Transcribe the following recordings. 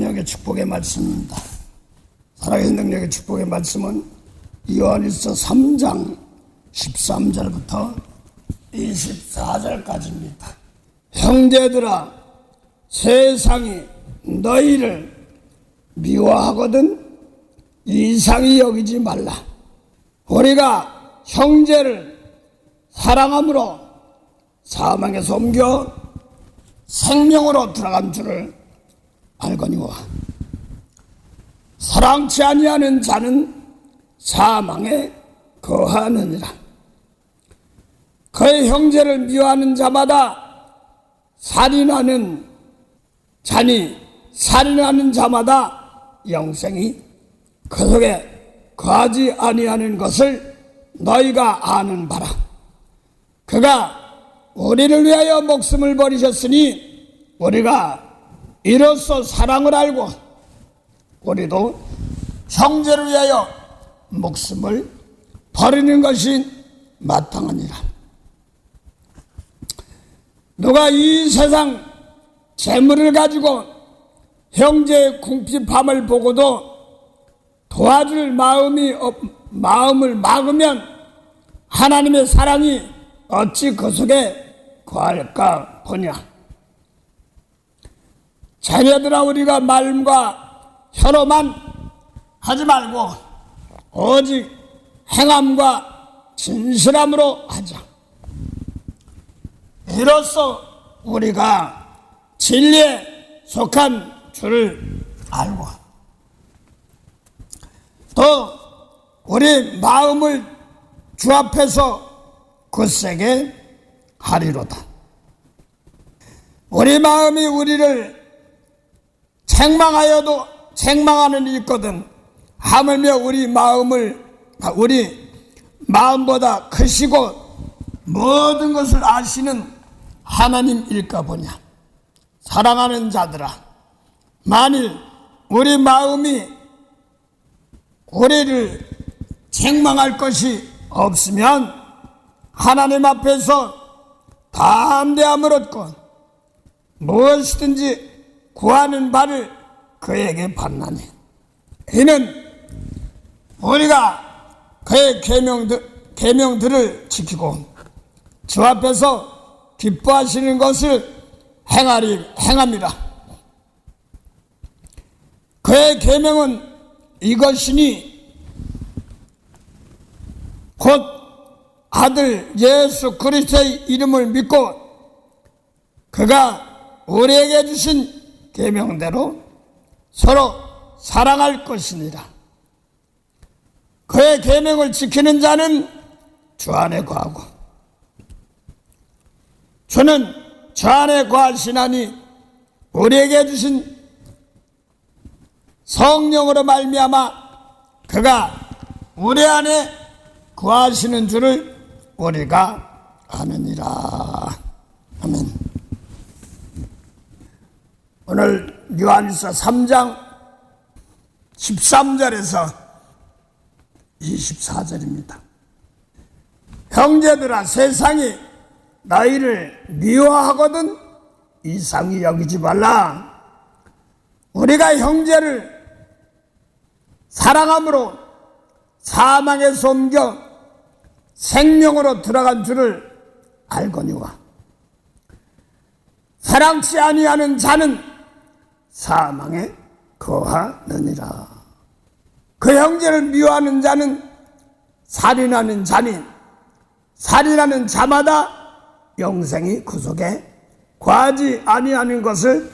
능력의 축복의 말씀입니다. 살아계신 능력의 축복의 말씀은 요한일서 3장 13절부터 24절까지입니다. 형제들아, 세상이 너희를 미워하거든 이상히 여기지 말라. 우리가 형제를 사랑함으로 사망에서 옮겨 생명으로 들어간 줄을 알거니와 사랑치 아니하는 자는 사망에 거하느니라. 그의 형제를 미워하는 자마다 살인하는 자니 살인하는 자마다 영생이 그 속에 거하지 아니하는 것을 너희가 아는 바라. 그가 우리를 위하여 목숨을 버리셨으니 우리가 이로써 사랑을 알고 우리도 형제를 위하여 목숨을 버리는 것이 마땅하니라. 누가 이 세상 재물을 가지고 형제의 궁핍함을 보고도 도와줄 마음을 막으면 하나님의 사랑이 어찌 그 속에 거할까 보냐. 자녀들아, 우리가 말과 혀로만 하지 말고 오직 행함과 진실함으로 하자. 이로써 우리가 진리에 속한 줄을 알고 또 우리 마음을 주 앞에서 굳세게 하리로다. 우리 마음이 우리를 책망하여도 책망하는 일이 있거든 하물며 우리 마음보다 크시고 모든 것을 아시는 하나님일까 보냐. 사랑하는 자들아, 만일 우리 마음이 우리를 책망할 것이 없으면 하나님 앞에서 담대함을 얻고 무엇이든지 구하는 바를 그에게 받나니 이는 우리가 그의 계명들을 지키고 주 앞에서 기뻐하시는 것을 행함이라. 그의 계명은 이것이니 곧 아들 예수 그리스도의 이름을 믿고 그가 우리에게 주신 계명대로 서로 사랑할 것이니라. 그의 계명을 지키는 자는 주 안에 거하고 주는 주 안에 거하시나니 우리에게 주신 성령으로 말미암아 그가 우리 안에 거하시는 줄을 우리가 아느니라. 아멘. 오늘 요한일서 3장 13절에서 24절입니다. 형제들아, 세상이 너희를 미워하거든 이상히 여기지 말라. 우리가 형제를 사랑함으로 사망에서 옮겨 생명으로 들어간 줄을 알거니와 사랑치 아니하는 자는 사망에 거하느니라. 그 형제를 미워하는 자는 살인하는 자니 살인하는 자마다 영생이 그 속에 거하지 아니하는 것을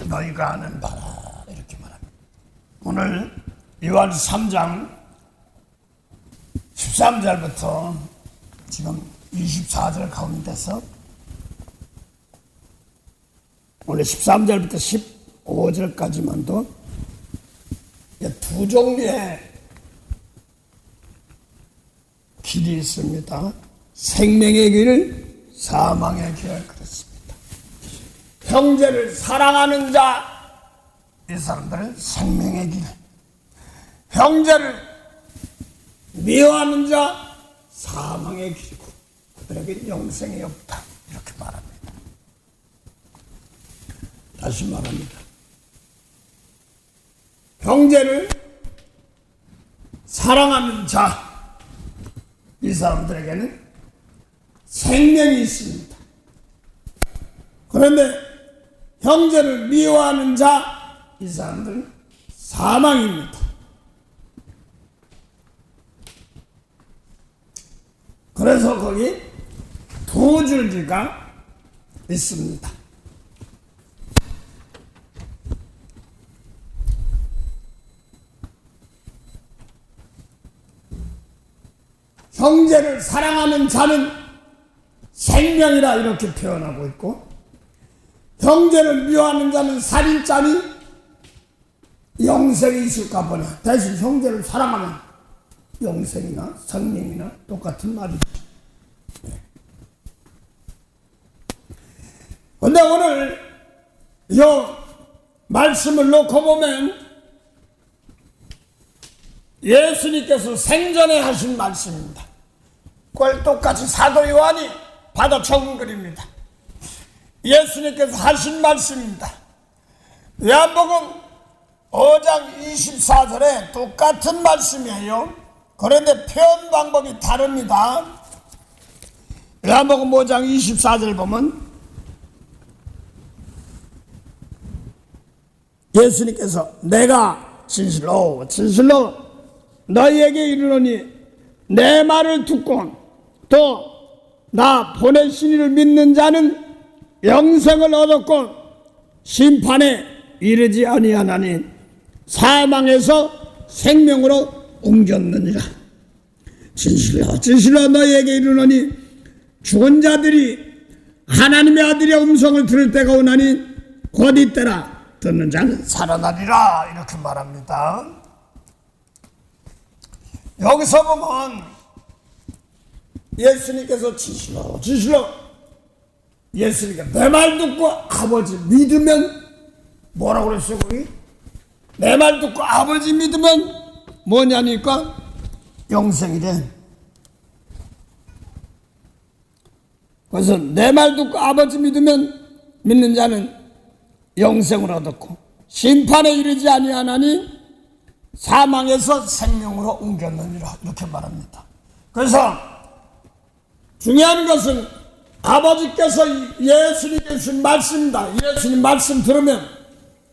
너희가 아는 바라. 이렇게 말합니다. 오늘 요한 3장 13절부터 지금 24절 가운데서 원래 13절부터 15절까지만도 두 종류의 길이 있습니다. 생명의 길, 사망의 길, 그렇습니다. 형제를 사랑하는 자, 이 사람들은 생명의 길. 형제를 미워하는 자, 사망의 길이고 그들에게 영생이 없다. 이렇게 말합니다. 다시 말합니다. 형제를 사랑하는 자, 이 사람들에게는 생명이 있습니다. 그런데 형제를 미워하는 자, 이 사람들은 사망입니다. 그래서 거기 두 줄기가 있습니다. 형제를 사랑하는 자는 생명이라 이렇게 표현하고 있고, 형제를 미워하는 자는 살인자니 영생이 있을까 보냐. 대신 형제를 사랑하면 영생이나 생명이나 똑같은 말이죠. 근데 오늘 이 말씀을 놓고 보면 예수님께서 생전에 하신 말씀입니다. 그걸 똑같이 사도 요한이 받아 적은 글입니다. 예수님께서 하신 말씀입니다. 요한복음 5장 24절에 똑같은 말씀이에요. 그런데 표현 방법이 다릅니다. 요한복음 5장 24절 보면 예수님께서 내가 진실로 너희에게 이르노니 내 말을 듣고 또 나 보내신 이를 믿는 자는 영생을 얻었고 심판에 이르지 아니하나니 사망에서 생명으로 옮겼느니라. 진실로 너희에게 이르노니 죽은 자들이 하나님의 아들의 음성을 들을 때가 오나니 곧 이때라. 듣는 자는 살아나리라. 이렇게 말합니다. 여기서 보면 예수님께서 진실로 예수님께 내 말 듣고 아버지 믿으면 뭐라고 그랬어요? 거기 내 말 듣고 아버지 믿으면 뭐냐니까 영생이래. 그래서 내 말 듣고 아버지 믿는 자는 영생을 얻었고 심판에 이르지 아니하나니 사망에서 생명으로 옮겼느니라. 이렇게 말합니다. 그래서 중요한 것은 아버지께서 예수님께 주신 말씀입니다. 예수님 말씀 들으면.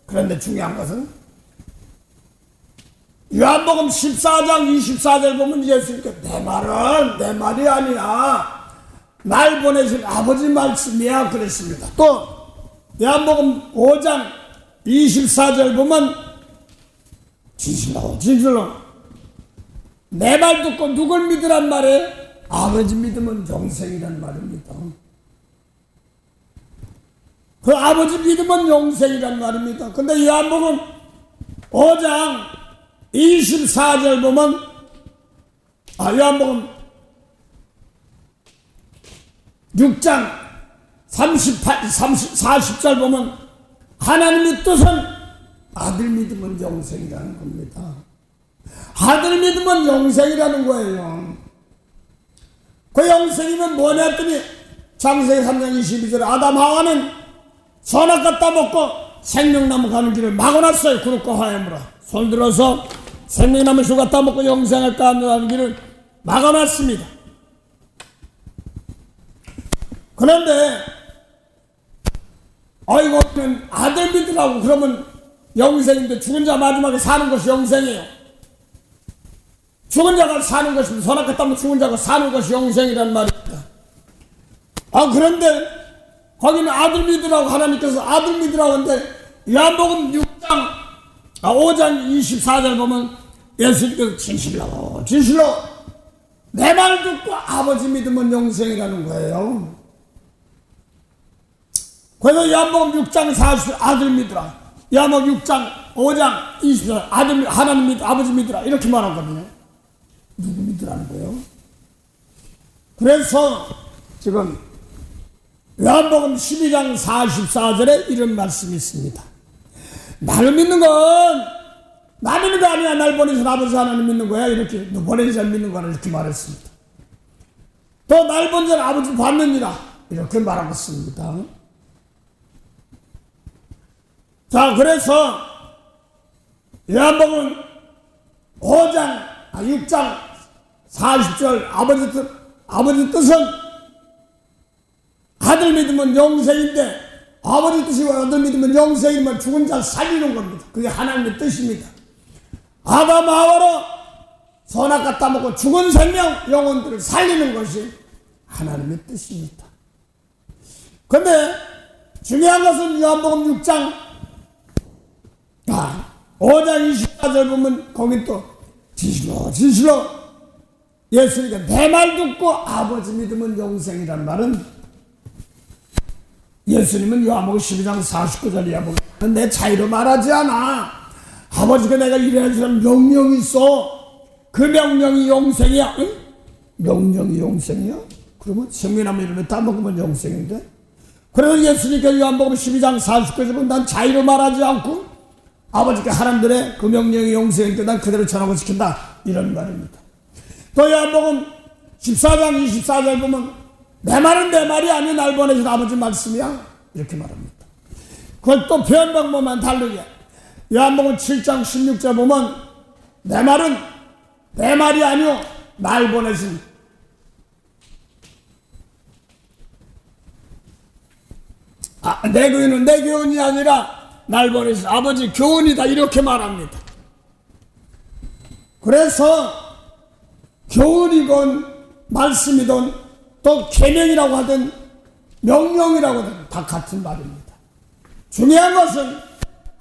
그런데 중요한 것은 요한복음 14장 24절 보면 예수님께 내 말은 내 말이 아니야 날 보내신 아버지 말씀이야 그랬습니다. 또 요한복음 5장 24절 보면 진실로 내 말 듣고 누굴 믿으란 말이에요? 아버지 믿으면 영생이란 말입니다. 그 아버지 믿으면 영생이란 말입니다. 근데 요한복음 5장 24절 보면 요한복음 6장 40절 보면 하나님의 뜻은 아들 믿으면 영생이라는 겁니다. 아들 믿으면 영생이라는 거예요. 그 영생이면 뭐냐 했더니 창세기 3장 22절에 아담 하와는 선악과 따먹고 생명나무 가는 길을 막아놨어요. 그릇과 화염으로 손 들어서 생명나무 수가 따먹고 영생을 가는 길을 막아놨습니다. 그런데 이거는 아들 믿으라고 그러면 영생인데 죽은 자 마지막에 사는 것이 영생이에요. 죽은 자가 사는 것이면 선악과 따먹고 죽은 자가 사는 것이 영생이란 말입니다. 그런데 거기는 아들 믿으라고 하나님께서 아들 믿으라고 하는데 요한복음 5장 24절 보면 예수님께서 진실로 내 말 듣고 아버지 믿으면 영생이라는 거예요. 그래서 요한복음 6장 40절 아들 믿으라. 요한복음 5장 20절 하나님 믿 아버지 믿으라 이렇게 말하거든요. 누구 믿으라는 거예요? 그래서 지금 요한복음 12장 44절에 이런 말씀이 있습니다. 나를 믿는 건 나 믿는 거 아니야. 날 보내신 아버지 하나님 믿는 거야. 이렇게 너 보내신 자를 믿는 거야. 이렇게 말했습니다. 또 날 본 자는 아버지 받느니라 이렇게 말하고 있습니다. 자, 그래서 요한복음 6장 40절 아버지 뜻은 아들 믿으면 영생인데 아버지 뜻이 아들 믿으면 영생이면 죽은 자 살리는 겁니다. 그게 하나님의 뜻입니다. 아담 하와로 선악과 따먹고 죽은 생명 영혼들을 살리는 것이 하나님의 뜻입니다. 그런데 중요한 것은 요한복음 6장 5장 24절 보면 거기 또 진실로 예수님께 내 말 듣고 아버지 믿으면 영생이란 말은 예수님은 요한복음 12장 49절이야 보면 내 차이로 말하지 않아. 아버지가 내가 이래야 주는 명령이 있어. 그 명령이 영생이야. 응? 명령이 영생이야? 그러면 생명나무 이름을 따먹으면 영생인데? 그래서 예수님께서 요한복음 12장 49절 보면 난 차이로 말하지 않고 아버지께 하나님들의 그 명령이 영생인데 난 그대로 전하고 지킨다. 이런 말입니다. 또 요한복음 14장 24절 보면 내 말은 내 말이 아니요 날 보내신 아버지 말씀이야. 이렇게 말합니다. 그걸 또 표현 방법만 다르게 요한복음 7장 16절 보면 내 말은 내 말이 아니요 날 보내신 내 교훈은 내 교훈이 아니라 날 보내신 아버지 교훈이다. 이렇게 말합니다. 그래서 교훈이건 말씀이든 또 계명이라고 하든 명령이라고 하든 다 같은 말입니다. 중요한 것은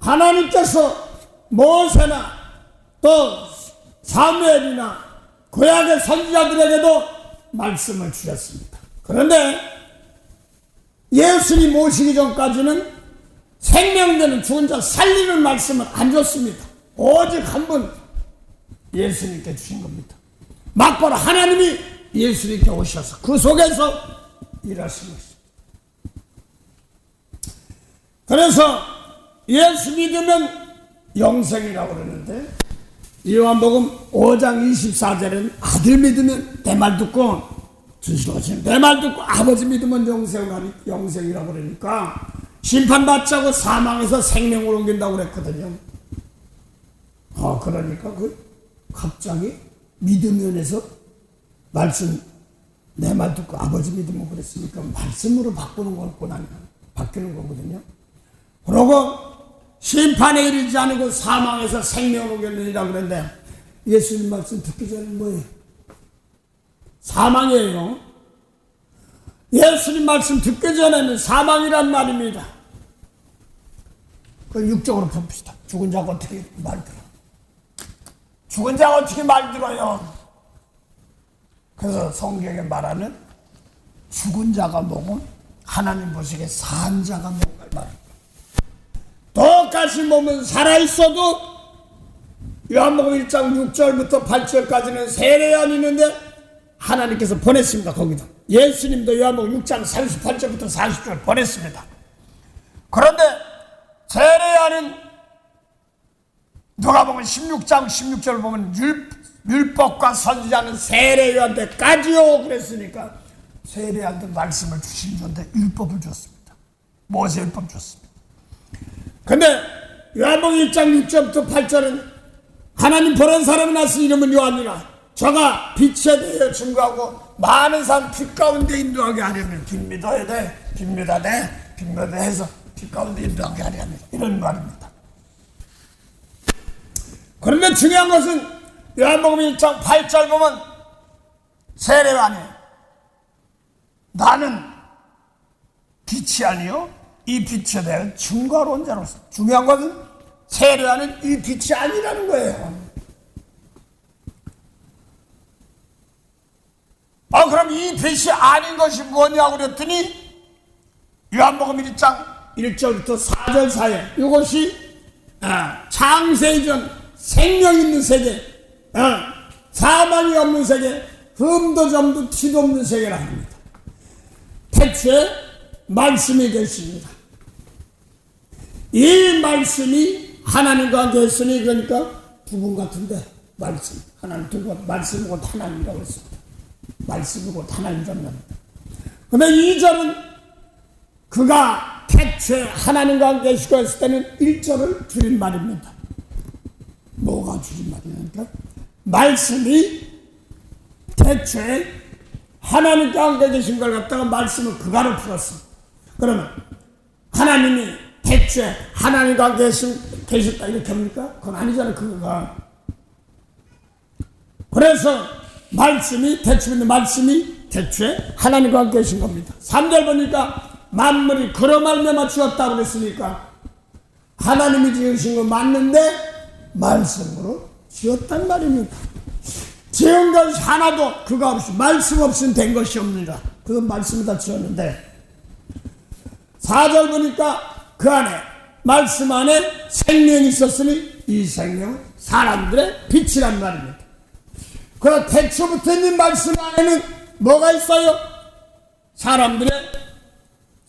하나님께서 모세나 또 사무엘이나 구약의 선지자들에게도 말씀을 주셨습니다. 그런데 예수님 오시기 전까지는 생명되는 죽은 자 살리는 말씀을 안 줬습니다. 오직 한 분 예수님께 주신 겁니다. 막바로 하나님이 예수님께 오셔서 그 속에서 일하신 것입니다. 그래서 예수 믿으면 영생이라고 그러는데 요한복음 5장 24절에는 아들 믿으면 내 말 듣고 진실하신 내 말 듣고 아버지 믿으면 영생이라고 그러니까 심판받지 않고 사망에서 생명으로 옮긴다고 그랬거든요. 그러니까 갑자기 믿으면에서 말씀 내 말 듣고 아버지 믿으면 그랬으니까 말씀으로 바뀌는 거거든요. 그러고 심판에 이르지 않고 사망에서 생명으로 옮기느니라 그랬는데 예수님 말씀 듣기 전에는 뭐예요? 사망이에요. 예수님 말씀 듣기 전에는 사망이란 말입니다. 그 육적으로 봅시다. 죽은 자가 어떻게 말 들어? 죽은 자가 어떻게 말 들어요? 그래서 성경에 말하는 죽은 자가 뭐고 하나님 보시기에 산 자가 뭔가 말합니다. 똑같이 몸은 살아있어도 요한복음 1장 6절부터 8절까지는 세례요한이 있는데 하나님께서 보냈습니다. 거기도 예수님도 요한복음 6장 38절부터 40절 보냈습니다. 그런데 세례요한은 누가복음 16장 16절 보면 율법과 선지자는 세례요한 때까지요 그랬으니까 세례요한도 말씀을 주신 건데 율법을 줬습니다. 모세 율법 줬습니다. 근데 요한복음 1장 6절부터 8절은 하나님 보낸 사람이 났으니 이름은 요한이라 저가 빛에 대해 증거하고 많은 사람 빛 가운데 인도하게 하려면 빛 믿어야 돼. 빛 믿어야 돼. 빛 믿어야 해서 빛 가운데 인도하게 하려면 이런 말입니다. 그런데 중요한 것은 요한복음 1장 8절 보면 세례요한이 나는 빛이 아니요 이 빛에 대한 증거하러 온 자로서 중요한 것은 세례요한은 이 빛이 아니라는 거예요. 그럼 이 빛이 아닌 것이 뭐냐고 그랬더니 요한복음 1장 1절부터 4절 사이에 이것이 창세 이전 생명 있는 세계 사망이 없는 세계 흠도 점도 티도 없는 세계라 합니다. 태초에 말씀이 계십니다. 이 말씀이 하나님과 함께 했으니 그러니까 두 분 같은데 말씀 하나님 두 분 말씀이고 하나님이라고 했습니다. 말씀이고 하나님이랍니다. 그런데 2절은 그가 태초에 하나님과 함께 계시고 했을 때는 1절을 줄인 말입니다. 도와주지 말이야. 그러니까 말씀이 대체 하나님과 함께 계신 걸 갖다가 말씀을 그가로 풀었어. 그러면 하나님이 대체 하나님과 함께 계셨다 이렇게 합니까? 그건 아니잖아. 그거가. 그래서 말씀이 대충인데 말씀이 대체 하나님과 함께 계신 겁니다. 3절 보니까 만물이 그로 말미암아 지었다고 그랬으니까 하나님이 지으신 거 맞는데 말씀으로 지었단 말입니다. 지은 것이 하나도 그거 없이 말씀 없이는 된 것이 없느니라. 그건 말씀을 다 지었는데 4절 보니까 그 안에 말씀 안에 생명이 있었으니 이 생명은 사람들의 빛이란 말입니다. 그럼 태초부터 있는 말씀 안에는 뭐가 있어요? 사람들의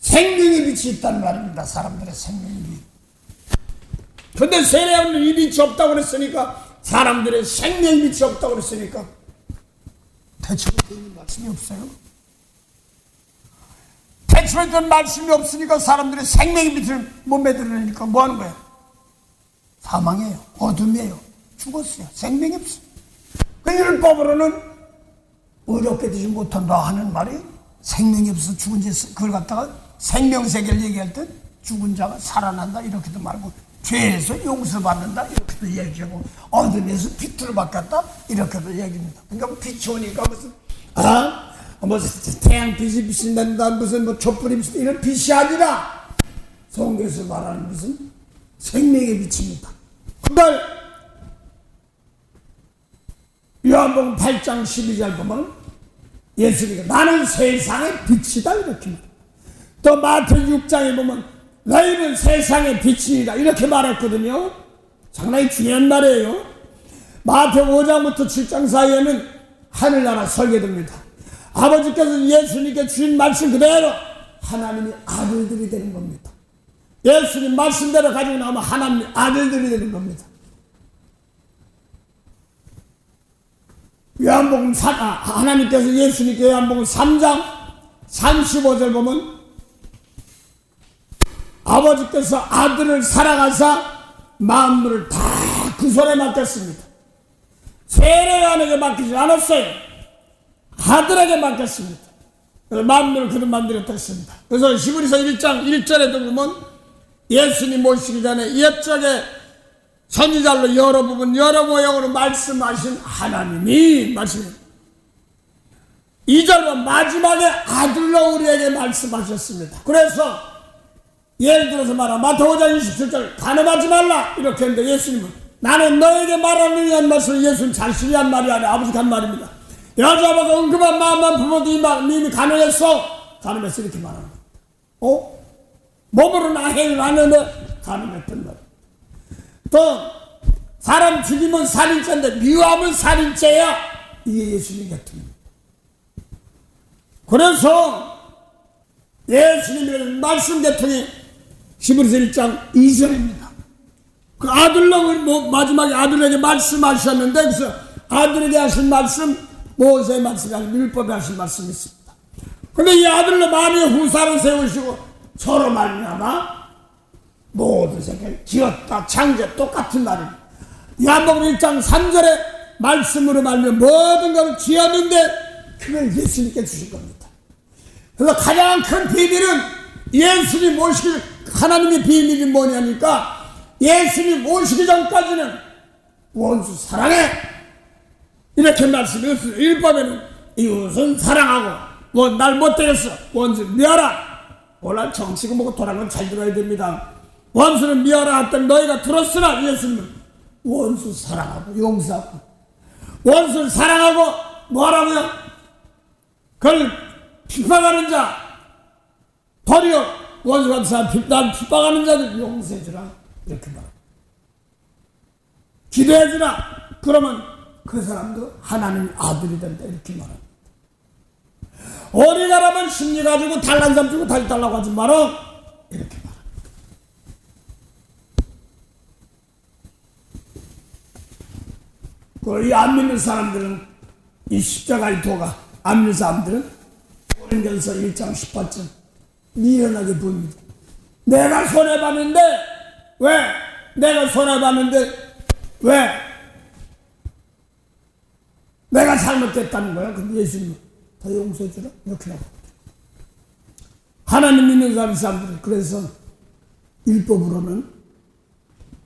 생명의 빛이 있단 말입니다. 사람들의 생명의 빛. 근데 세례하는 이 빛이 없다고 그랬으니까 사람들의 생명의 빛이 없다고 그랬으니까 태초부터 있는 말씀이 없어요. 태초부터 있는 말씀이 없으니까 사람들의 생명의 빛을 못 매드리니까 뭐 하는 거예요? 사망이에요. 어둠이에요. 죽었어요. 생명이 없어요. 그 율법으로는 의롭게 되지 못한다 하는 말이 생명이 없어서 죽은 자 그걸 갖다가 생명세계를 얘기할 때 죽은 자가 살아난다 이렇게도 말고 죄에서 용서받는다 이렇게도 얘기하고 어둠에서 빛으로 바뀌었다 이렇게도 얘기합니다. 그러니까 빛이 오니까 무슨 태양빛이 비친다 무슨 뭐 촛불이 비친다 이런 빛이 아니라 성경에서 말하는 무슨 생명의 빛입니다. 그걸 요한복음 8장 12절 보면 예수님이 나는 세상의 빛이다 이렇게 말합니다. 또 마태 6장에 보면 너희는 세상의 빛이다 이렇게 말했거든요. 상당히 중요한 말이에요. 마태 5장부터 7장 사이에는 하늘나라 설계됩니다. 아버지께서 예수님께 주신 말씀 그대로 하나님이 아들들이 되는 겁니다. 예수님 말씀대로 가지고 나오면 하나님이 아들들이 되는 겁니다. 하나님께서 예수님께 요한복음 3장 35절 보면 아버지께서 아들을 사랑하사 만물을 다 그 손에 맡겼습니다. 세례요한에게 맡기지 않았어요. 아들에게 맡겼습니다. 그래서 만물을 그는 만들었다 했습니다. 그래서 히브리서 1장 1절에도 보면 예수님 모시기 전에 옛적에 선지자로 여러 부분 여러 모양으로 말씀하신 하나님이 말씀해요. 2절 보면 마지막에 아들로 우리에게 말씀하셨습니다. 그래서 예를 들어서 말하면 마태복음 5장 27절 간음하지 말라 이렇게 했는데 예수님은 나는 너에게 말하는 한 말씀을 예수님 자신이 한 말이 아니라 아버지가 한 말입니다. 여자보고 은급한 마음만 부모도 이미 간음했어. 간음했어 이렇게 말합니다. 몸으로는 아해를 안 했는데 간음했던 말. 또 사람 죽이면 살인죄인데 미워하면 살인죄야. 이게 예수님 계통입니다. 그래서 예수님의 말씀 계통이 히브리서 1장 2절입니다. 그 아들로 마지막에 아들에게 말씀하셨는데 그래서 아들에게 하신 말씀 모세의 말씀이 아니라 율법에 하신 말씀이 있습니다. 그런데 이 아들로 만유의 후사를 세우시고 서로 말미암아 모든 세계를 지었다 창조 똑같은 말입니다. 요한복음 1장 3절에 말씀으로 말미암아 모든 것을 지었는데 그걸 예수님께 주신 겁니다. 그래서 가장 큰 비밀은 예수님 모시기 하나님의 비밀이 뭐냐니까 예수님 모시기 전까지는 원수 사랑해 이렇게 말씀했어요. 율법에는 이웃은 사랑하고 날 못되겠어 원수 미워라. 원래 정치고 뭐고 돌아가는 건 잘 들어야 됩니다. 원수는 미워라 했더니 너희가 들었으나 예수님은 원수 사랑하고 용서하고 원수를 사랑하고 뭐하라고요? 그걸 핍박하는 자 도리어 원수 같은 사람 날 핍박하는 자들 용서해주라 이렇게 말합니다. 기도해주라 그러면 그 사람도 하나님의 아들이 된다 이렇게 말합니다. 어리가라면 심리 가지고 달란삼 주고 다시 달라고 하지 마라 이렇게 말합니다. 이 안 믿는 사람들은 이 십자가의 도가 안 믿는 사람들은 고린도전서 1장 18절 미련하게 보입니다. 내가 손해봤는데 왜? 내가 손해봤는데 왜? 내가 잘못했다는 거야. 근데 예수님은 더 용서해 주라 이렇게 나오고, 하나님 믿는 사람들은 그래서 율법으로는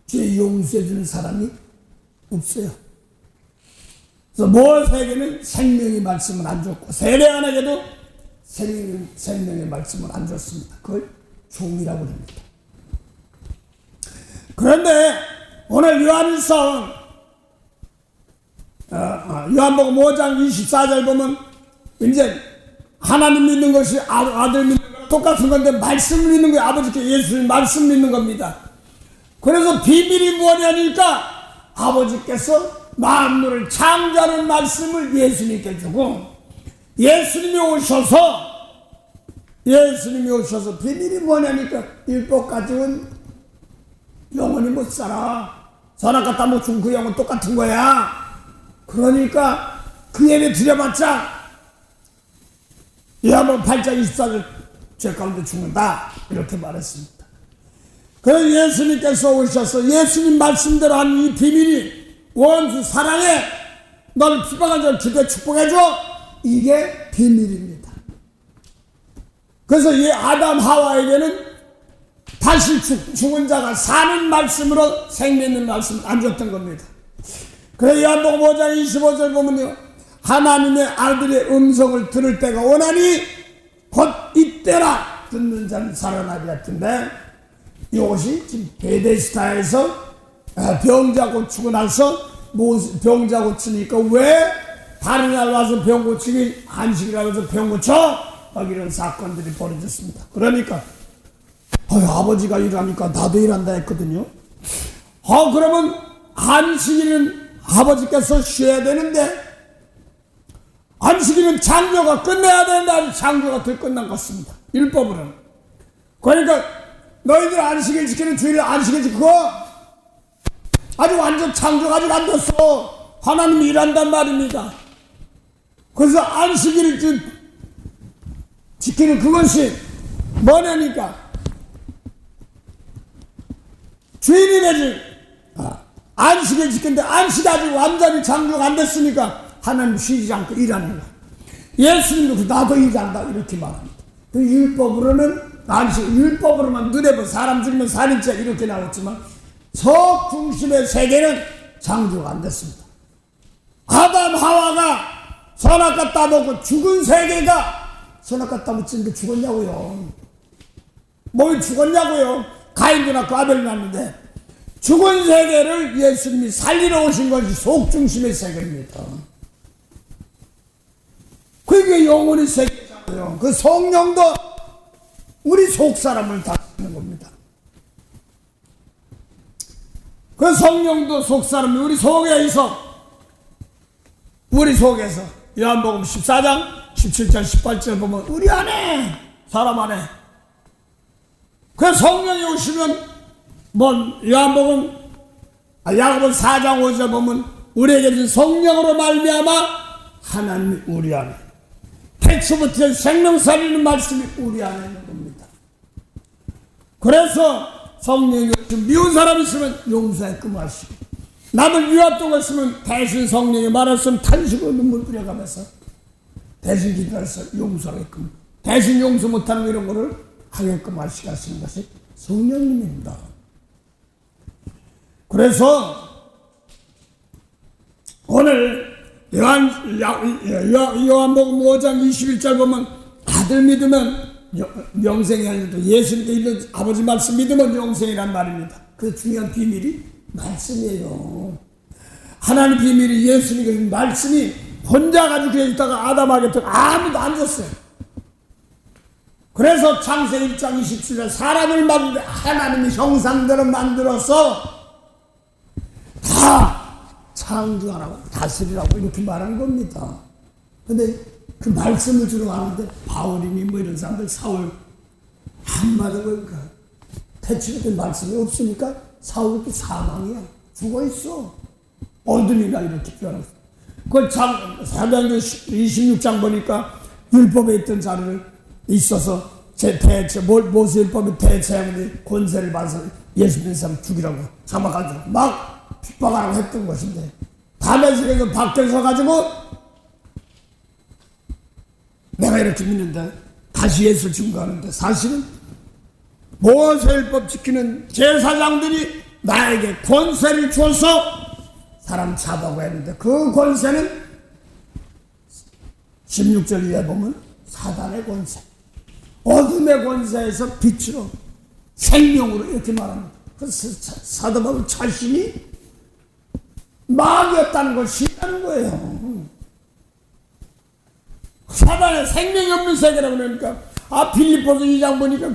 죄 용서해 주는 사람이 없어요. 그래서 모세에게는 생명의 말씀을 안 줬고 세례안에게도 생명의 말씀을 안 줬습니다. 그걸 종이라고 합니다. 그런데 오늘 요한일서 요한복음 5장 24절 보면 이제 하나님 믿는 것이 아들 믿는 거랑 똑같은 건데 말씀을 믿는 거예요. 아버지께 예수님 말씀 믿는 겁니다. 그래서 비밀이 뭐냐니까 아버지께서 만물을 창조하는 말씀을 예수님께 주고 예수님이 오셔서 비밀이 뭐냐니까 율법 가지고는 영원히 못 살아. 선악 갖다 못 준 그 영은 똑같은 거야. 그러니까 그 예배 드려봤자 요한복음 8장 24절 죄 가운데 죽는다 이렇게 말했습니다. 그래서 예수님께서 오셔서 예수님 말씀대로 한 이 비밀이 원수 사랑해 너를 비방한 자를 기도에 축복해줘 이게 비밀입니다. 그래서 이 아담 하와에게는 다시 죽은 자가 사는 말씀으로 생명 있는 말씀을 안 줬던 겁니다. 그래서 요한복음 5장 25절 보면요, 하나님의 아들의 음성을 들을 때가 오나니 곧 이때라 듣는 자는 살아나리 같은데 이것이 지금 베데스다에서 병자 고치고 나서 병자 고치니까 왜 다른 날 와서 병 고치기 안식이라고 해서 병 고쳐 막 이런 사건들이 벌어졌습니다. 그러니까 아버지가 일하니까 나도 일한다 했거든요. 그러면 안식일은 아버지께서 쉬어야 되는데 안식일은 창조가 끝내야 되는데 창조가 덜 끝난 것 같습니다. 율법으로는. 그러니까 너희들 안식일 지키는 주일에 안식일 지키고 아직 완전 창조가 아직 안 됐어. 하나님이 일한단 말입니다. 그래서 안식일을 지키는 그것이 뭐냐니까 주일이 되지. 안식일 지키는데 안식이 아직 완전히 창조가 안 됐으니까 하나님 쉬지 않고 일하는 거야. 예수님도 나도 일한다 이렇게 말합니다. 그 율법으로는 율법으로만 눈에 본 사람 죽이면 살인죄 이렇게 나왔지만 적 중심의 세계는 창조가 안 됐습니다. 아담 하와가 선악과 따먹고 죽은 세계가 선악과 따먹는데 죽었냐고요. 뭘 죽었냐고요. 가인도 낳고 아벨도 낳는데 죽은 세계를 예수님이 살리러 오신 것이 속중심의 세계입니다. 그게 영혼의 세계잖아요. 그 성령도 우리 속사람을 다스리는 겁니다. 그 성령도 속사람이 우리 속에서 요한복음 14장 17절 18절 보면 우리 안에 사람 안에 그 성령이 오시면 야고보 4장 5절 보면 우리에게 준 성령으로 말미암아 하나님이 우리 안에 태초부터 생명 살리는 말씀이 우리 안에 있는 겁니다. 그래서 성령이 미운 사람이 있으면 용서에 금하시고 남을 위압하고 있으면 대신 성령이 말했으면 탄식으로 눈물 뿌려가면서 대신 기도해서 용서하게끔 대신 용서 못하는 이런 거를 하게끔 하시는 것이 성령님입니다. 그래서 오늘 요한복음 5장 21절 보면 아들 믿으면 영생이 아니라 예수님께 이른 아버지 말씀 믿으면 영생이란 말입니다. 그 중요한 비밀이 말씀이에요. 하나님 비밀이 예수님의 말씀이 혼자 가지고 있다가 아담에게 아무도 안 줬어요. 그래서 창세기 1장 27절 사람을 만드는데 하나님이 형상대로 만들어서 다 창조하라고 다스리라고 이렇게 말한 겁니다. 근데 그 말씀을 주러 가는데 바울이니 이런 사람들 사울 한마디 보니까 태초가 된 말씀이 없으니까 사울도 사망이야. 죽어있어. 어둠이나 이렇게 표현했어. 그걸 사도행전 26장 보니까 율법에 있던 자를 있어서 모세율법의 대체하는 권세를 받아서 예수 믿는 사람 죽이라고 잡아가지고 막 핍박하라고 했던 것인데 다메섹에서 밖에 서가지고 이렇게 믿는데 다시 예수 증거하는데 사실은 모세율법 지키는 제사장들이 나에게 권세를 줘서 사람 잡아고 했는데 그 권세는 16절 이하에 보면 사단의 권세, 어둠의 권세에서 빛으로 생명으로 이렇게 말합니다. 그래서 사도 바울 자신이 마귀였다는 걸 시인하는 거예요. 사단의 생명이 없는 세계라고 그러니까 빌립보서 2장 보니까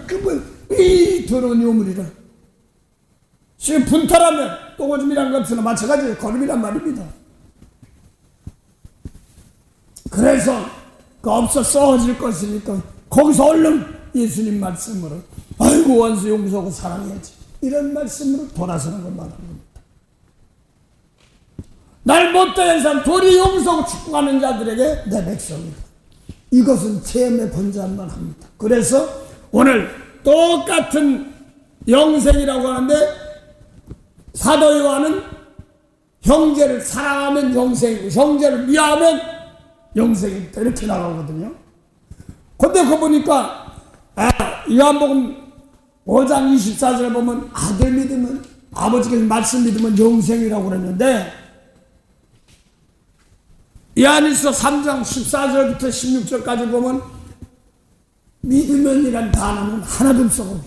이 더러운 요물이라. 지금 분탈하면 똥오줌이란 것은 마찬가지로 거름이란 말입니다. 그래서 그 없어 썩어질 것이니까 거기서 얼른 예수님 말씀으로 아이고 원수 용서하고 사랑해야지 이런 말씀으로 돌아서는 걸 말하는 겁니다. 날 못된 사람 도리 용서하고 축복하는 자들에게 내 백성이다. 이것은 체험의 본질만 합니다. 그래서 오늘 똑같은 영생이라고 하는데 사도 요한은 형제를 사랑하면 영생이고 형제를 미워하면 영생이다 이렇게 나가거든요. 근데 그거 보니까 요한복음 5장 24절에 보면 아들 믿으면 아버지께서 말씀 믿으면 영생이라고 그랬는데 요한일서 3장 14절부터 16절까지 보면 믿으면이란 단어는 하나도 없어.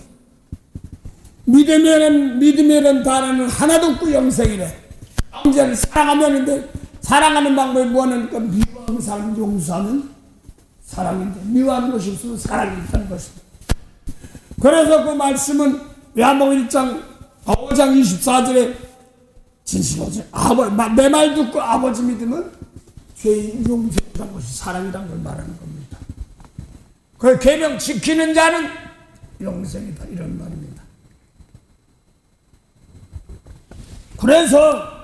믿음이라는 단어는 하나도 없고 영생이래. 형제를 사랑하면인데 사랑하는 방법이 뭐냐면 미워하는 사람 용서하는 사랑인데 미워하는 것이 없으면 사랑이 있다는 것입니다. 그래서 그 말씀은 요한복음 1장 5장 24절에 진실하죠. 내 말 듣고 아버지 믿으면 죄인 용서라는 것이 사랑이라는 걸 말하는 겁니다. 그 계명 지키는 자는 영생이다 이런 말입니다. 그래서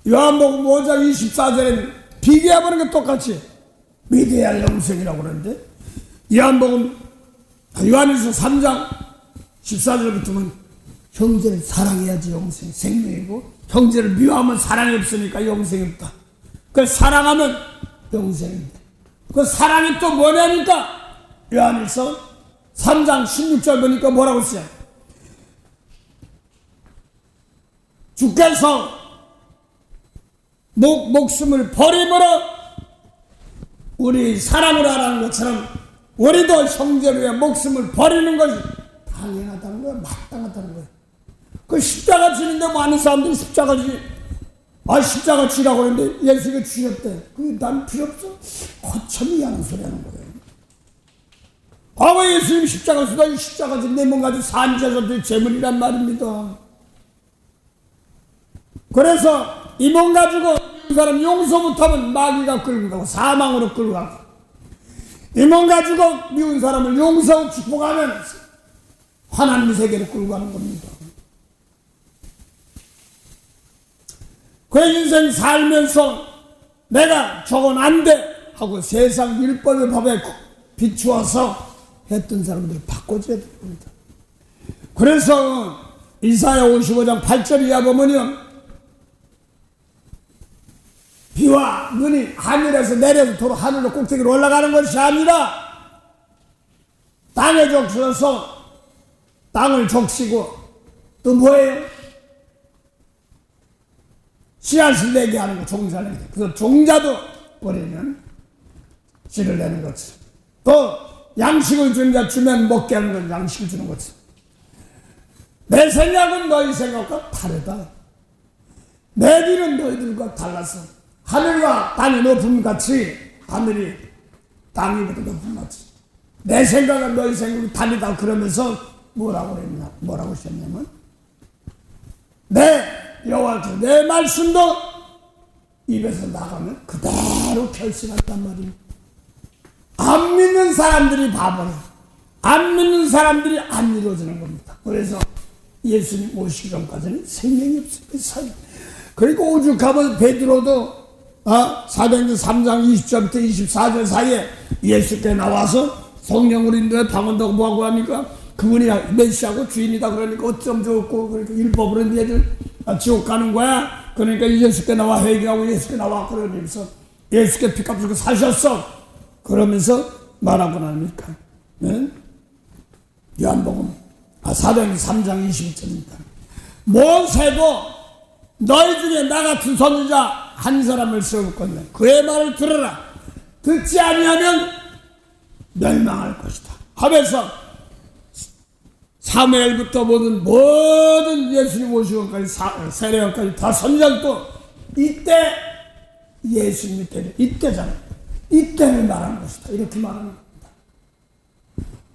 요한복음 5장 24절에는 비교해보는 게 똑같이 믿어야 할 영생이라고 그러는데 요한일서 3장 14절부터는 형제를 사랑해야지 영생, 생명이고 형제를 미워하면 사랑이 없으니까 영생이 없다. 그래서 사랑하면 영생입니다. 그 사랑이 또 뭐냐니까 요한일서 3장 16절 보니까 뭐라고 써요? 주께서 목숨을 버림으로 우리 사랑을 하라는 것처럼 우리도 형제를 위해 목숨을 버리는 것이 당연하다는 거야. 마땅하다는 거야. 그 십자가 지는데 많은 사람들이 십자가 지라고 하는데 예수가 주셨대. 난 필요 없어. 거참이 하는 소리 하는 거예요. 예수님 십자가 지다 십자가 지 내 몸 가지고 산제사들의 제물이란 말입니다. 그래서 이 몸 가지고 이 사람 용서 못하면 마귀가 끌고 가고 사망으로 끌고 가고 이 몸 가지고 미운 사람을 용서하고 축복하면 하나님 세계로 끌고 가는 겁니다. 그 인생 살면서 내가 저건 안 돼 하고 세상 율법의 법에 비추어서 했던 사람들을 바꿔줘야 됩니다. 그래서 이사야 55장 8절 이하 보면요 비와 눈이 하늘에서 내려서 도로 하늘로 꼭대기로 올라가는 것이 아니라 땅에 적셔서 땅을 적시고 또 뭐예요? 씨앗을 내게 하는 거 종자를 내게. 그래서 종자도 버리면 씨를 내는 거지. 또 양식을 주는 자 주면 먹게 하는 건 양식을 주는 거지. 내 생각은 너희 생각과 다르다. 내 길은 너희들과 달라서 하늘과 땅이 높음 같이 하늘이 땅이보다 높음 같이 내 생각은 너희 생각이 다르다 그러면서 뭐라고 하셨냐면 내 여호와께서 내 말씀도 입에서 나가면 그대로 결실한단 말입니다. 안 믿는 사람들이 바보야. 안 믿는 사람들이 안 이루어지는 겁니다. 그래서 예수님 오시기 전까지는 생명이 없어요. 그리고 오죽하면 베드로도 사도행전 3장 20절부터 24절 사이에 예수께 나와서 성령으로 인도해 방언다고 뭐하고 하니까 그분이 메시아고 주인이다 그러니까 어쩜 좋고 그러니까 율법으로 얘들 지옥 가는 거야. 그러니까 예수께 나와 회개하고 예수께 나와 그러면서 예수께 피값 주고 사셨어 그러면서 말하고 나니까 요한복음 사도행전 3장 22절입니다. 모세도 너희 중에 나 같은 선지자 한 사람을 세웠건대 그의 말을 들으라. 듣지 아니하면 멸망할 것이다 하면서 사무엘부터 모든 예수님 오시고까지 세례요한까지 다 선지자도 이때 예수님이 때려 이때잖아. 이때를 말하는 것이다 이렇게 말하는 겁니다.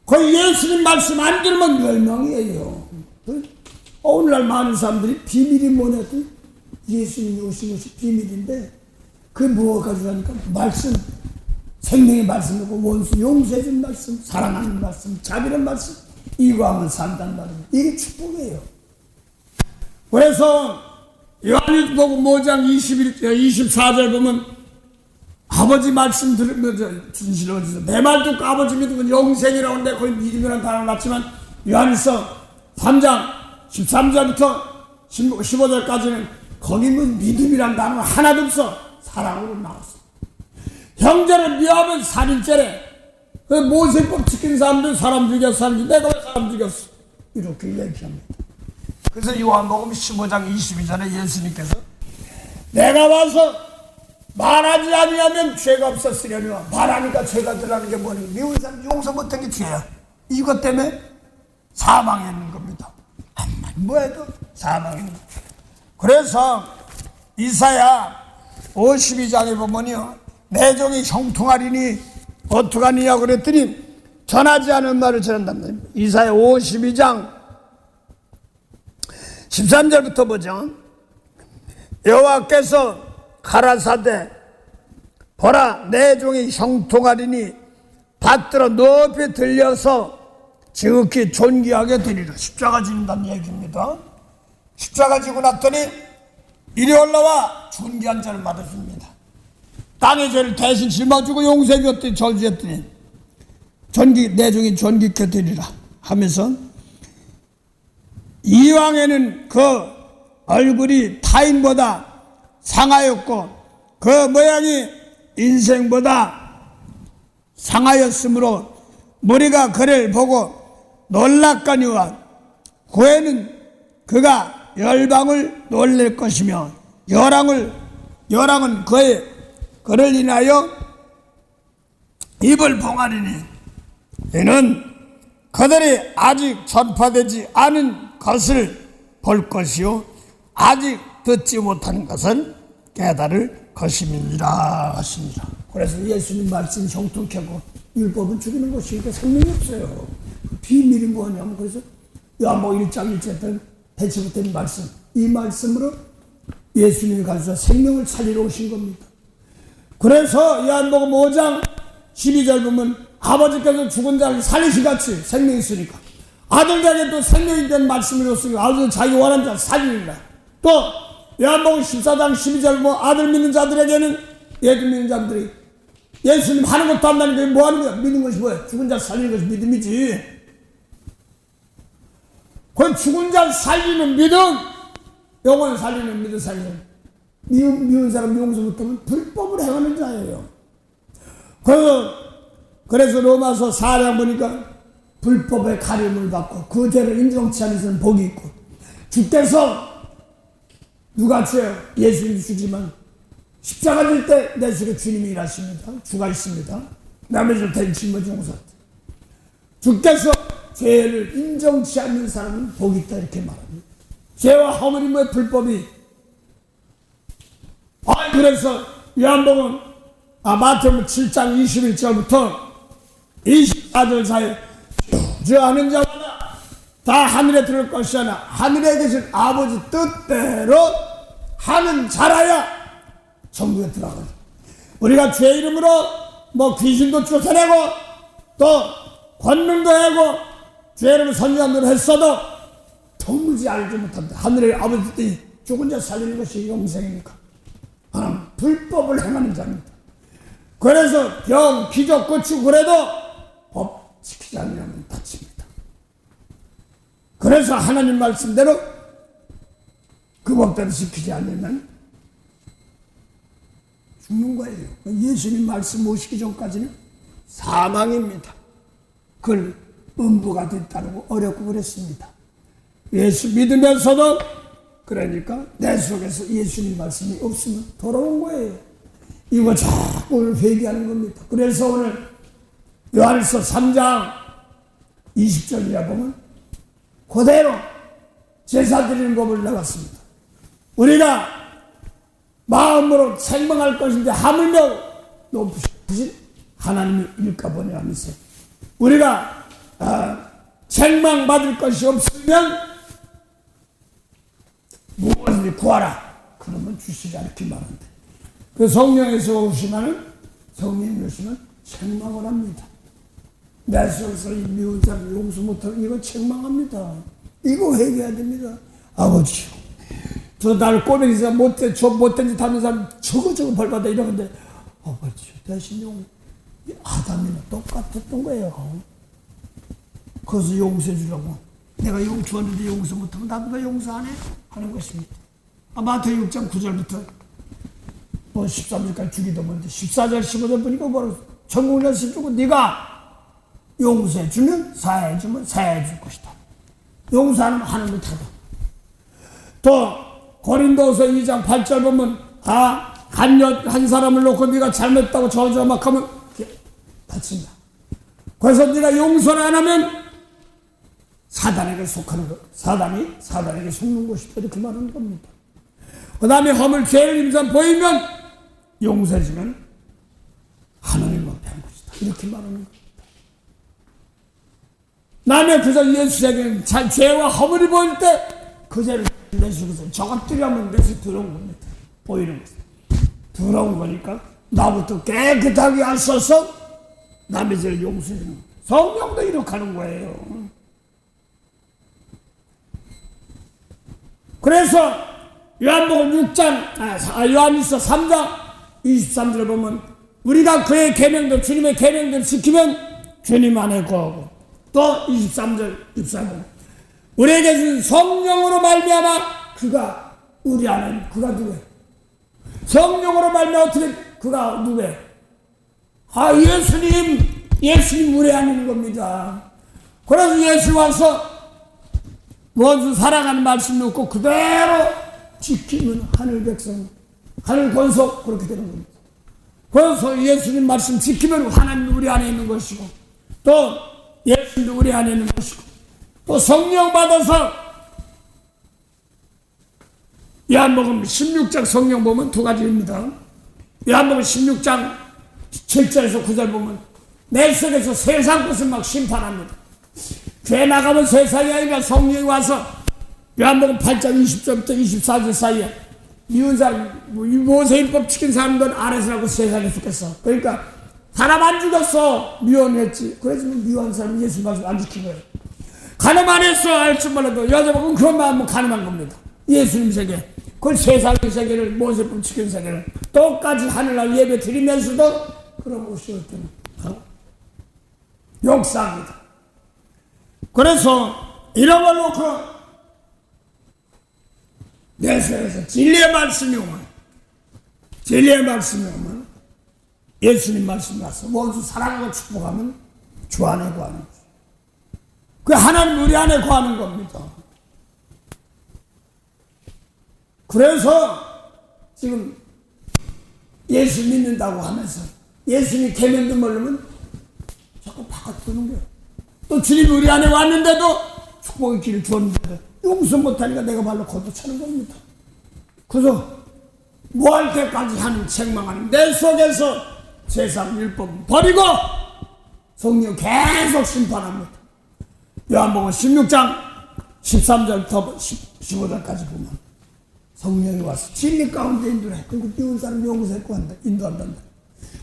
그 예수님 말씀 안 들으면 멸망이에요. 오늘날 많은 사람들이 비밀이 뭐냐도 예수님이 오신 것이 비밀인데 그게 뭐가 가지고하니까 말씀 생명의 말씀이고 원수 용서해준 말씀 사랑하는 말씀 자비는 말씀 이거 하면 산단 말이에요. 이게 축복이에요. 그래서 요한복음 5장 24절 보면 아버지 말씀 들으면서 진실을 얻으셔. 내 말 듣고 아버지 믿으면 영생이라고 하는데 거기 믿음이라는 단어를 났지만 요한일서 3장 13절부터 15절까지는 거기는 믿음이라는 단어가 하나도 없어. 사랑으로 나왔어. 형제를 미워하면 살인죄래. 모세법 지킨 사람들 사람 죽였어. 사람 내가 왜 사람 죽였어. 이렇게 얘기합니다. 그래서 요한복음 15장 22절에 예수님께서 내가 와서 말하지 아니하면 죄가 없었으려니와 말하니까 죄가 들어가는 게 뭐니 미운 사람 용서 못한 게 죄야. 이것 때문에 사망에 있는 겁니다. 암만 뭐해도 사망에 있는 겁니다. 그래서 이사야 52장에 보면요 내 종이 형통하리니 어떡하니냐 그랬더니 전하지 않은 말을 전한답니다. 이사야 52장 13절부터 보죠. 여호와께서 가라사대 보라 내 종이 형통하리니 받들어 높이 들려서 지극히 존귀하게 되리라. 십자가 지는다는 얘기입니다. 십자가 지고 났더니 이리 올라와 존귀한 자를 받아줍니다. 땅의 죄를 대신 짊어지고 용서해 줬더니 저주했더니 내 종이 존귀케 되리라 하면서 이왕에는 그 얼굴이 타인보다 상하였고 그 모양이 인생보다 상하였으므로 무리가 그를 보고 놀랐거니와 후에는 그가 열방을 놀랄 것이며 열왕은 그를 인하여 입을 봉하리니 이는 그들이 아직 전파되지 않은 것을 볼 것이요 아직 듣지 못하는 것을 깨달을 것임이니라 하십니다. 그래서 예수님 말씀 형통하고 율법은 죽이는 것이니까 생명이 없어요. 비밀이 뭐냐면 그래서 요한복음 1장 1절에 대치부된 말씀 이 말씀으로 예수님이 가서 생명을 살리러 오신 겁니다. 그래서 요한복음 5장 12절 보면 아버지께서 죽은 자를 살리시같이 생명이 있으니까 아들에게도 생명이 된 말씀을 줬으니까 아들 자기 원하는 자 살리리라. 또 요한복음 14장 12절 아들 믿는 자들에게는 예수 믿는 자들이 예수님 하는 것도 안 나는 게 뭐 하는 거야? 믿는 것이 뭐야? 죽은 자 살리는 것이 믿음이지. 그 죽은 자 살리는 믿음, 영혼 살리는 믿음 살리는 미운 사람 용서 못하면 불법을 행하는 자예요. 그래서 로마서 4장 보니까 불법의 가림을 받고 그 죄를 인정치 않는 사람은 복이 있고 주께서 누가 죄요? 예수님 주지만 십자가 질 때 내 속에 주님이 일하십니다. 주가 있습니다. 남의 죄를 대신 용서. 주께서 죄를 인정치 않는 사람은 복이 있다 이렇게 말합니다. 죄와 허물이 불법이. 그래서 요한복음 마태복음 7장 21절부터 24절 사이에 저 하는 자마다 다 하늘에 들을 것이 아니라 하늘에 계신 아버지 뜻대로 하는 자라야 천국에 들어가죠. 우리가 죄 이름으로 귀신도 쫓아내고 또 권능도 하고 죄 이름으로 선지한 대로 했어도 도무지 알지 못한다. 하늘의 아버지 뜻이 죽은 자 살리는 것이 영생이니까 불법을 행하는 자입니다. 그래서 병, 기적 고치고 그래도 법 지키지 않으면 다칩니다. 그래서 하나님 말씀대로 그 법대로 지키지 않으면 죽는 거예요. 예수님 말씀 오시기 전까지는 사망입니다. 그걸 음부가 됐다고 어렵고 그랬습니다. 예수 믿으면서도 그러니까 내 속에서 예수님 말씀이 없으면 돌아온 거예요. 이거 자꾸 회개하는 겁니다. 그래서 오늘 요한일서 3장 20절이라 보면 그대로 제사 드리는 법을 나갔습니다. 우리가 마음으로 책망할 것인데 하물며 높으신 하나님이 일까 보내 하면서 우리가 책망받을 것이 없으면 무엇을 구하라 그러면 주시지 않기 말한다. 그 성령에서 오시면은 성령이 오시면 책망을 합니다. 내 속에서 이 미운 사람 용서 못하면 이거 책망합니다. 이거 회개해야 됩니다. 아버지 저 나를 꼬맹이서 못된 짓 하는 사람 저거 벌받아 이러는데 아버지 대신 아담이나 똑같았던 거예요. 그래서 용서해 주려고 내가 주었는데 용서 못하면 나도 왜 용서 안 해? 하는 것입니다. 마태복음 6장 9절부터 13절까지 주기도 먼저 14절 15절 보니까 뭐라고 천국을 주고 네가 용서해 주면 사해 주면 사해 줄 것이다. 용서하면 하나님을 타다. 또 고린도서 2장 8절 보면 한 사람을 놓고 네가 잘못했다고 저주하고 막 하면 다친다. 그래서 네가 용서를 안 하면 사단에게 속하는 것, 사단에게 속는 것이다 이렇게 말하는 겁니다. 그 다음에 허물 죄를 임산 보이면 용서해주면 하나님 앞에 한 것이다 이렇게 말하는 겁니다. 남의 그저 예수에게는 죄와 허물이 보일 때 그 죄를 내 속에서 저것들이 하면 내 속에 들어온 겁니다. 보이는 것이다. 들어온 거니까 나부터 깨끗하게 하셔서 남의 죄를 용서해 주는 거예요. 성령도 이렇게 하는 거예요. 그래서 요한복음 6장, 요한일서 3장 23절에 보면 우리가 그의 계명들, 주님의 계명들을 지키면 주님 안에 거하고 또 23절, 24절 우리에게 준 성령으로 말미암아 그가 우리 안에 그가 누구예요? 성령으로 말미암아 어떻게 그가 누구예요? 예수님 우리 안에 있는 겁니다. 그래서 예수 와서 원수 사랑하는 말씀 놓고 그대로 지키면 하늘 백성, 하늘 권속 그렇게 되는 겁니다. 그래서 예수님 말씀 지키면 하나님 우리 안에 있는 것이고 또 예수님도 우리 안에 있는 것이고 또 성령 받아서 요한복음 16장 성령 보면 두 가지입니다. 요한복음 16장 7절에서 9절 보면 내 속에서 세상 것을 막 심판합니다. 죄 나가면 세상이 아니라 성령이 와서 요한복음 8장 20절부터 24절 사이에 미운 사람, 모세율법 지킨 사람들 아래서라고 세상에 죽겠어. 그러니까 사람 안 죽었어. 미워했지. 그래서 미워한 사람은 예수 말씀 안 지킨 거예요. 가늠 안 했어. 알 줄 몰라도 여자복은 그런 마음은 가늠한 겁니다. 예수님 세계. 그걸 세상의 세계를 모세율법 지킨 세계를 똑같이 하늘날 예배 드리면서도 그런 것이 어떤 역사입니다. 그래서 이런 걸 놓고 내 속에서 진리의 말씀이 오면 예수님 말씀이 와서 원수 사랑하고 축복하면 주 안에 거하는 거죠. 그 하나님 우리 안에 거하는 겁니다. 그래서 지금 예수 믿는다고 하면서 예수님 계명도 모르면 자꾸 바깥 도는 거예요. 또 주님이 우리 안에 왔는데도 축복의 길을 주었는데 용서 못하니까 내가 발로 걷어차는 겁니다. 그래서 뭐 할 때까지 하는 책망하는 내 속에서 세상 율법 버리고 성령 계속 심판합니다. 요한복음 16장 13절부터 15절까지 보면 성령이 와서 진리 가운데 인도해. 그리고 미운 사람 용서했고 한다. 인도한다.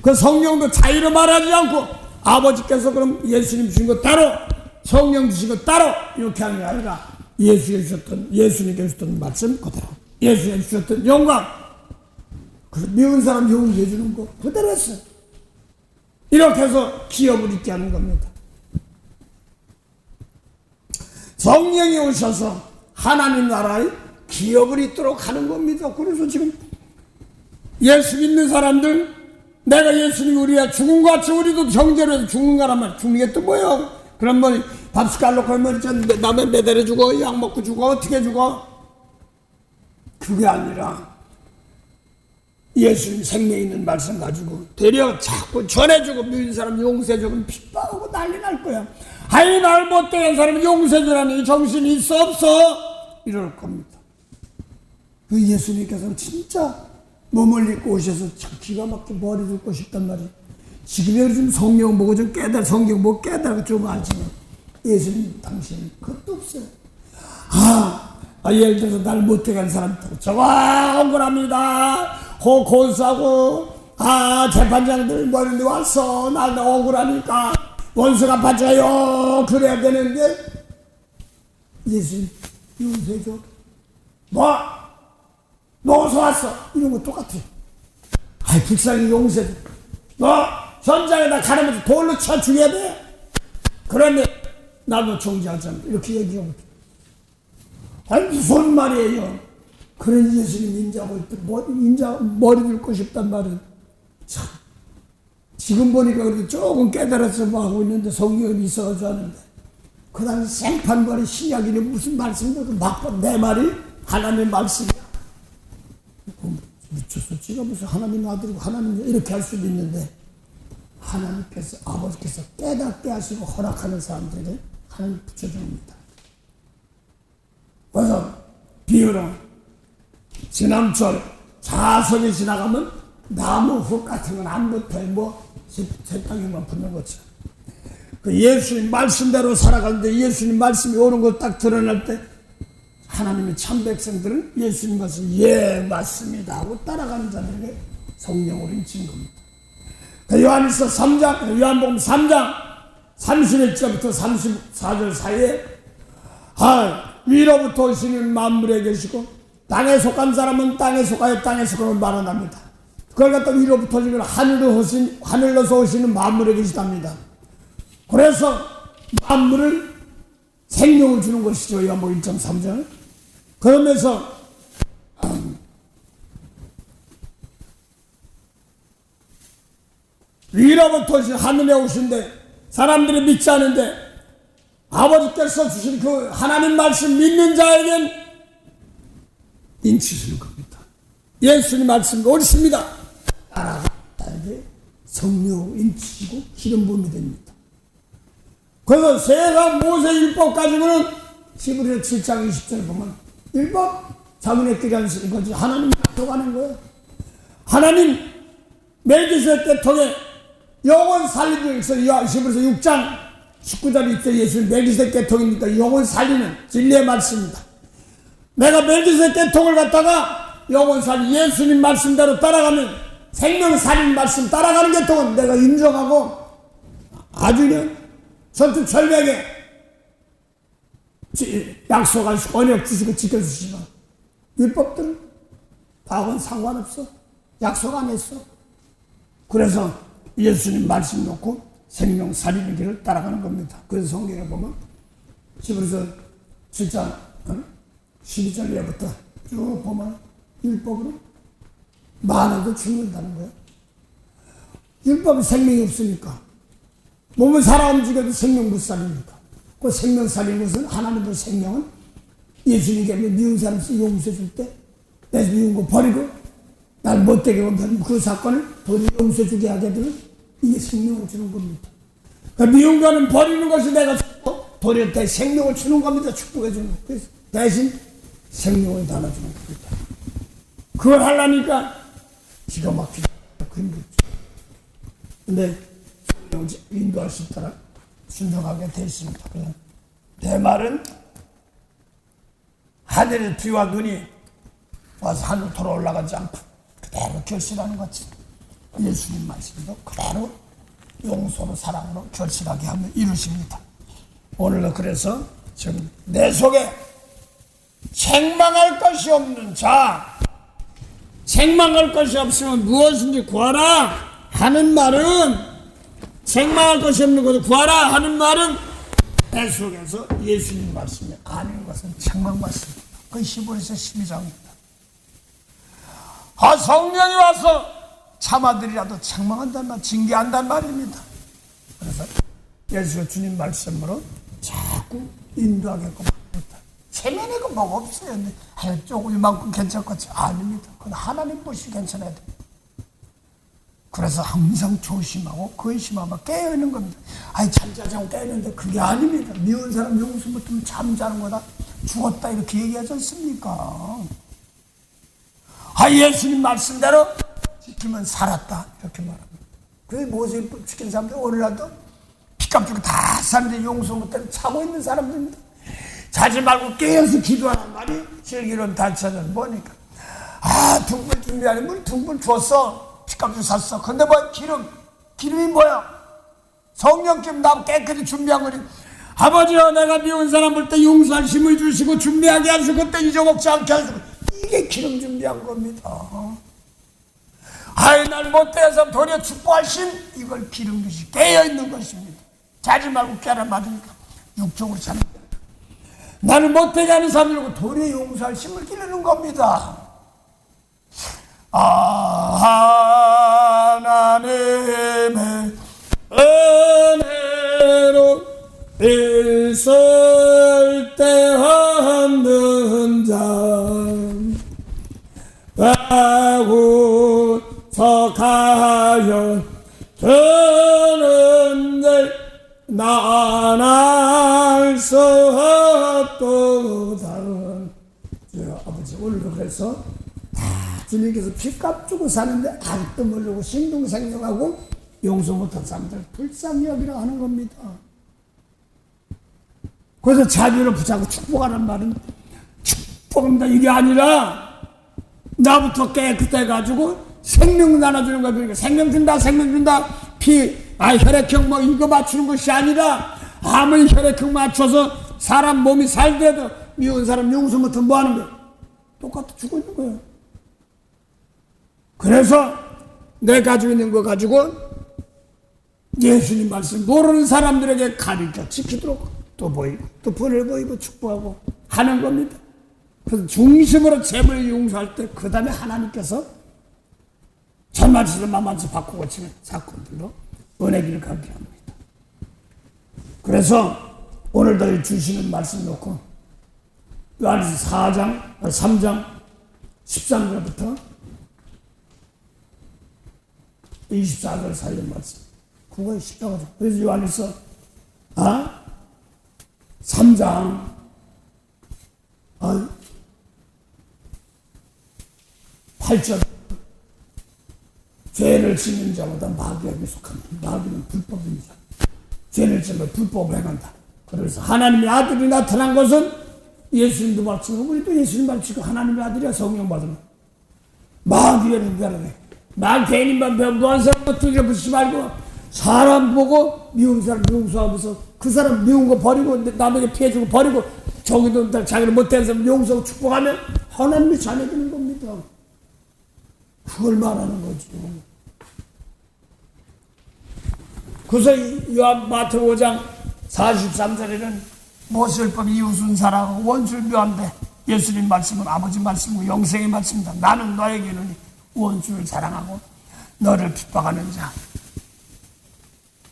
그 성령도 자유로 말하지 않고 아버지께서 그럼 예수님 주신 거 따로 성령 주신 거 따로 이렇게 하는 게 아니라 예수님께 주셨던 말씀 그대로 예수님께 주셨던 영광 그래서 미운 사람 용서해 주는 거 그대로 했어요. 이렇게 해서 기업을 있게 하는 겁니다. 성령이 오셔서 하나님 나라의 기업을 있도록 하는 겁니다. 그래서 지금 예수 믿는 사람들, 내가 예수님이 우리야 죽은 것 같이 우리도 형제로 해서 죽는 거라면 죽는 게 또 뭐예요? 그럼 뭐 밥숟갈 놓고 남의 매달려 죽어? 약 먹고 죽어? 어떻게 죽어? 그게 아니라 예수님 생명 있는 말씀 가지고 되려 자꾸 전해주고 믿는 사람 용서해주고 핍박하고 난리 날 거야. 아이 날 못되게 한 사람은 용서해주라니 정신이 있어 없어? 이럴 겁니다. 그 예수님께서는 진짜 몸을 입고 오셔서 참 기가 막히게 머리 듣고 싶단 말이에요. 지금 요즘 성경 보고 좀 깨달아, 성경 보고 깨달아 좀 알지만 예수님 당신은 그것도 없어요. 예를 들어서 날 못되게 한 사람 저거 억울합니다. 고소하고 재판장들 뭐는데 와서 날 억울하니까 원수 갚아줘요. 그래야 되는데 예수님 용서해줘. 너 어디서 왔어? 이런 거 똑같아. 불쌍히 용서해. 너 현장에다 가려면서 돌로 쳐 죽여야 돼? 그런데 나도 정지하잖아. 이렇게 얘기하고. 무슨 말이에요? 그런 예수님 인자하고 머리 들고 싶단 말은 참. 지금 보니까 그래도 조금 깨달아서 하고 있는데 성경이 있어가지고 하는데 그 당시 생판벌이 신약이니 무슨 말씀인데 내 말이 하나님의 말씀이야. 미쳤어. 지가 무슨 하나님 아들이고 하나님 이렇게 할 수도 있는데 하나님께서 아버지께서 깨닫게 하시고 허락하는 사람들에게 하나님 붙여줍니다. 그래서 비유로 지남철 자석이 지나가면 나무 흙 같은 건 안 붙어요. 새땅이만 붙는 것처럼. 그 예수님 말씀대로 살아가는데 예수님 말씀이 오는 거 딱 드러날 때 하나님의 참 백성들은 예수님 말씀 예 맞습니다 하고 따라가는 자들에게 성령으로 인친 겁니다. 요한일서 3장, 요한복음 3장 31절부터 34절 사이에 위로부터 오시는 만물에 계시고 땅에 속한 사람은 땅에 속하여 땅에 속함을 말한답니다. 그걸 갖다 위로부터 오시는 하늘로서 오시는 만물에 계시답니다. 그래서 만물을 생명을 주는 것이죠. 요한복음 1.3절. 그러면서 위로부터 오신 하늘에 오신데 사람들이 믿지 않은데 아버지께서 주신 그 하나님 말씀 믿는 자에겐 인치시는 겁니다. 예수님 말씀 옳습니다. 따라가게 성령 인치시고 기름 부음이 됩니다. 그래서 세상 모세 율법 가지고는 히브리서 7장 20절 보면 율법 자기네끼리 하는 거지 하나님 약속하는 거예요. 하나님 멜기세덱 통해 영원 살리기 위해서 히브리서 6장 19절에 있죠. 예수님 멜기세덱 계통입니다. 영원 살리는 진리의 말씀입니다. 내가 멜기세덱 계통을 갖다가 영원 살리 예수님 말씀대로 따라가면 생명 살리는 말씀 따라가는 계통은 내가 인정하고 아주 그냥 전투철벽에 약속하시고 언약 주시고 지켜주시지만 율법들은 과거는 상관없어. 약속 안 했어. 그래서 예수님 말씀 놓고 생명 살리는 길을 따라가는 겁니다. 그래서 성경에 보면 히브리서 7장 12절 이하부터 쭉 보면 율법으로 많아도 죽는다는 거예요. 율법이 생명이 없으니까 몸을 살아 움직여도 생명 못 살리니까 그 생명 살리는 것은 하나님의 생명은 예수님께 미운 사람 용서해 줄 때 내 미운 거 버리고 날 못되게 하면 그 사건을 더 용서해 주게 하게 되면 이게 생명을 주는 겁니다. 그러니까 미운 거는 버리는 것이 내가 도리어 대 생명을 주는 겁니다. 축복해 주는 거예요. 그래서 대신 생명을 나눠주는 겁니다. 그걸 하려니까 기가 막히게 힘들죠. 근데 인도할 수 있도록 순종하게 되어 있습니다. 내 말은 하늘의 비와 눈이 와서 하늘로 돌아 올라가지 않고 그대로 결실하는 것이 예수님 말씀도 그대로 용서로 사랑으로 결실하게 하며 이루십니다. 오늘도 그래서 지금 내 속에 책망할 것이 없는 자, 책망할 것이 없으면 무엇인지 구하라 하는 말은 책망할 것이 없는 것을 구하라 하는 말은 내 속에서 예수님 말씀이 아닌 것은 책망 말씀입니다. 그 히브리서 12장입니다. 성령이 와서 참아들이라도 책망한단 말, 징계한단 말입니다. 그래서 예수가 주님 말씀으로 자꾸 인도하겠고 말입니다. 체면에 그 뭐가 없어요. 조금 이만큼 괜찮겠지? 아닙니다. 그건 하나님 보시 괜찮아야 돼요. 그래서 항상 조심하고 근심하면 깨어있는 겁니다. 잠자자고 깨어있는데 그게 아닙니다. 미운 사람 용서 못하면 잠자는 거다. 죽었다 이렇게 얘기하지 않습니까? 예수님 말씀대로 지키면 살았다 이렇게 말합니다. 그래서 모세율법 지킨 사람들 오늘날도 피값 주고 다 사는데 용서 못하면 자고 있는 사람들입니다. 자지 말고 깨어서 기도하는 말이 슬기로운 단체는 뭐니까 둥글 준비하는 물 둥글 줬어. 피값을 샀어. 근데 기름이 뭐야? 성령님 나 깨끗이 준비한 거니. 아버지여, 내가 미운 사람 볼 때 용서할 힘을 주시고 준비하게 하시고 그때 잊어먹지 않게 하시고, 이게 기름 준비한 겁니다. 날 못해서 도리어 축복할 힘, 이걸 기름 주시 깨어있는 것입니다. 자지 말고 깨라 맞으니까 육적으로 자는 거야. 나를 못되게 하는 사람들고 도리어 용서할 힘을 기르는 겁니다. 하나님의 은혜로 있을 때 없는 자 구속하여 주는들 나날 수 없도다. 아버지 오늘도 그래서 주님께서 피값 주고 사는데 아직도 모르고 신동생명하고 용서 못한 사람들 불쌍히 여기라 하는 겁니다. 그래서 자비로 붙잡고 축복하는 말은 축복합니다. 이게 아니라 나부터 깨끗해가지고 생명 나눠주는 거야. 그러니까 생명 준다 혈액형 뭐 이거 맞추는 것이 아니라 아무리 혈액형 맞춰서 사람 몸이 살더라도 미운 사람 용서 못하면 뭐 하는 거야? 똑같이 죽어 있는 거예요. 그래서 내 가지고 있는 거 가지고 예수님 말씀 모르는 사람들에게 가르쳐 지키도록 또 보이고 또 벌을 보이고 축복하고 하는 겁니다. 그래서 중심으로 재물을 용서할 때 그 다음에 하나님께서 전만치를 만만치 바꾸고 치는 사건들로 은혜기를 가게 합니다. 그래서 오늘도 주시는 말씀 놓고 요한일서 3장 13절부터 24절 사이의 말씀. 그거에 쉽다고. 그래서 요한일서 3장 8절. 죄를 짓는 자보다 마귀에게 속합니다. 마귀는 불법입니다. 죄를 지면 불법을 행한다. 그래서 하나님의 아들이 나타난 것은 예수님도 마치고 우리도 예수님 마치고 하나님의 아들이야. 성령 받으면 마귀를 배라네. 나 괜히만 무한 사람 두드려 붙이지 말고 사람 보고 미운 사람 용서하면서 그 사람 미운 거 버리고 남에게 피해주고 버리고 저기도 자기를 못하는 사람 용서하고 축복하면 하나님이 자녀되는 겁니다. 그걸 말하는 거죠. 그래서 마태복음 5장 43절에는 모세율법 이웃은 사랑하고 원수를 묘한데 예수님 말씀은 아버지 말씀이고 영생의 말씀이다. 나는 너에게는 원수를 사랑하고 너를 핍박하는 자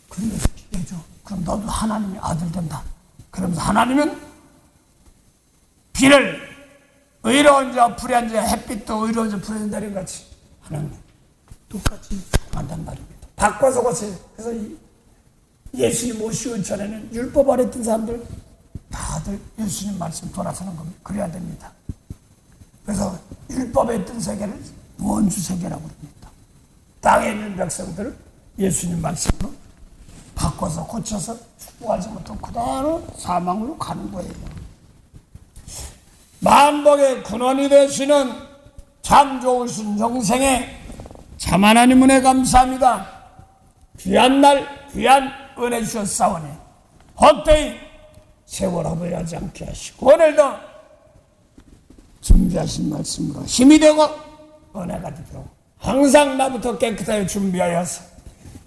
그러면서 기대줘. 그럼 너도 하나님의 아들 된다. 그러면서 하나님은 비를 의로운 자 불의한 자 햇빛도 의로운 자 불의한 자를 같이 하나님 똑같이 한단 말입니다. 바꿔서 고쳐요. 그래서 예수님 오시기 전에는 율법 아래 있던 사람들 다들 예수님 말씀 돌아서는 겁니다. 그래야 됩니다. 그래서 율법에 있던 세계를 원수 세계라고 합니다. 땅에 있는 백성들을 예수님 말씀으로 바꿔서 고쳐서 축복하지 못하고 그대로 사망으로 가는 거예요. 만복의 근원이 되시는 참 좋으신 영생에 참 하나님 은혜 감사합니다. 귀한 날 귀한 은혜 주셨사오니 헛되이 세월 허비하지 않게 하시고 오늘도 준비하신 말씀으로 힘이 되고 은혜가 되도록 항상 나부터 깨끗하게 준비하여서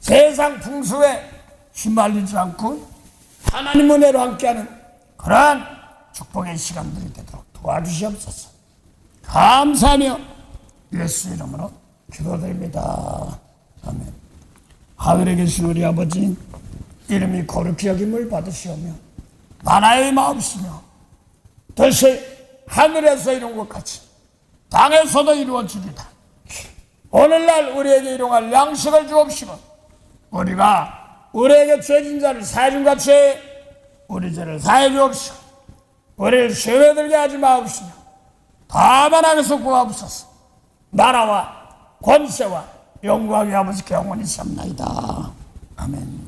세상 풍수에 휘말리지 않고 하나님 은혜로 함께하는 그러한 축복의 시간들이 되도록 도와주시옵소서. 감사하며 예수 이름으로 기도드립니다. 아멘. 하늘에 계신 우리 아버지, 이름이 거룩히 여김을 받으시오며 나라의 마음이시며 뜻이 하늘에서 이룬 것 같이 땅에서도 이루어지리다. 오늘날 우리에게 일용할 양식을 주옵시고 우리가 우리에게 죄진 자를 사해준같이 우리 죄를 사해 주옵시고 우리를 시험에 들게 하지 마옵시며 다만 악에서 구하옵소서. 나라와 권세와 영광이 아버지께 영원히 삼나이다. 아멘.